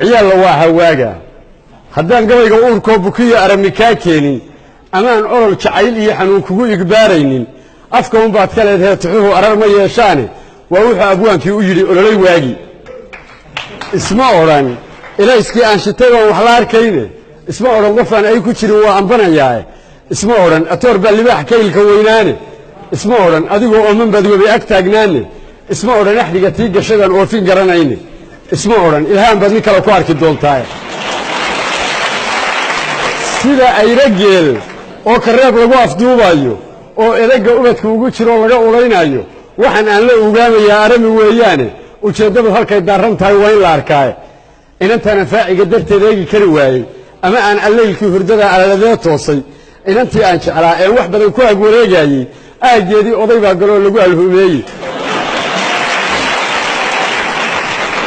ciyaal waa hawaaga haddaan gabayga uurkoo bukiyo arami kaa keenin amaan olol jacayl iyo xanuun kugu igbaaraynin afka un baad ka leedahay tuxuhu arar ma yeeshaane waa wuxuu abwaankii u yidhi ololay waagi isma odhan ilayskii aan shitay baan wax la arkayne isma odhan qofaan ay ku jirin waa ambanayaae isma odhan atoor baa libaax kaylka weynaane isma odhan adigoo ooman baad webay ag taagnaane isma odhan axdiga tii gashadaan oofin garanayne isma odhan ilhaan baad nin kale ku arki doontaa sida ayrageel oo kareeb lagu afduubayo oo edagga ubadka ugu jiro laga ulaynayo waxaan aan la ogaamayaa arami weeyaane ujeeddadu halkay daarran tahay waa in la arkaaye inantaana faaciga darteed eegi kari waayey ama aan allaylkii hurdada alaladee toosay inantii aan jeclaa ee wax badan ku ag wareegayey aaggeedii oday baa galoo lagu alhumeeyey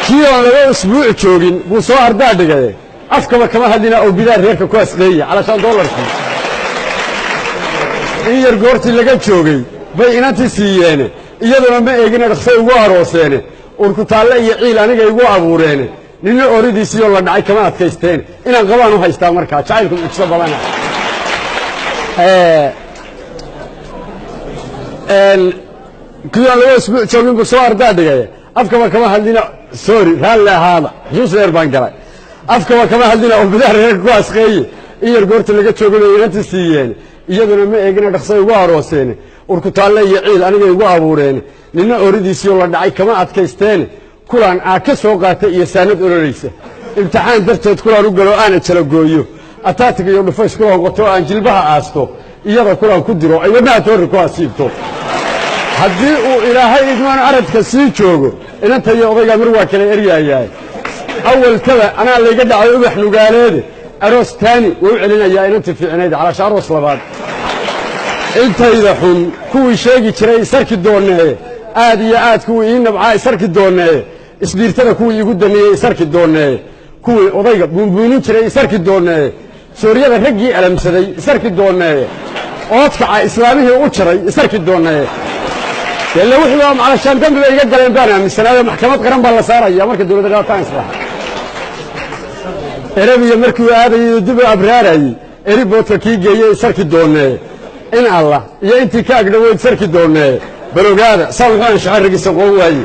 kii oon laba usbuuc joogin buu soo ardaa dhigaye afkaba kama hadlina oo bidaar reerka ku asqeeya calashaan dollarkii in yar goortii laga joogay bay inantii siiyeene iyaduna ma eegina dhaqso ugu arooseene urkutaalle iyo ciil aniga igu abuureene ninna ooridiisiiyoo la dhacay kama adkaysteen inaan qabaan u haystaa markaa jacaylku mucjiso badana kii oon laba usbuuc joogin buu soo ardaa dhigaye afkaba kama hadlina sorry raalli ahaada xusuus dheer baan galay afkaba kama hadlina oo bidaar reerka ku asqeeye in yar goorta laga joogay bay inantii siiyeene iyaduna ma eegina dhaqsay ugu arooseene urkutaalle iyo ciil aniga igu abuureene ninna ooridiisiiyoo la dhacay kama adkaysteene kulaan aa ka soo qaatay iyo saanad ololaysa imtixaan darteed kulaan u galo aana jala gooyo ataatig iyo dhufays kula honqoto oo aan jilbaha aasto iyada kulaan ku diro ay wadnaha toorri ku asiibto haddii uu ilaahay idmaan aradka sii joogo inanta iyo odaygaa mar waa kala eryaayaay awalkaba anaa layga dhacay ubax nugaaleede aroos taani wuu u celinayaa inantii fiicnayd calaasha aroos labaad intayda xun kuwii sheegi jiray isarki doonee aad iyo aad kuwii ii nabcaa isarki doonee isbiirtada kuwii iigu dameeyey isarki doonee kuwii odayga buunbuunin jiray isarki doonee sooryada raggii alamsaday isarki doonee oodkaca islaamihii u jaray isarki doonee delle wixii waa calashaan dambi bay iga galeen baan aaminsanaado maxkamad qaran baa la saaraya marka dowladda dhaataan isla erabiya markuu aadayay dib u abraarayey eriboodka kii geeyey isarki doonee in allah iyo intii ka agdhaweyd sarki doonee bal ogaada saa wuxuu aan shacarrigiisa qoon waaye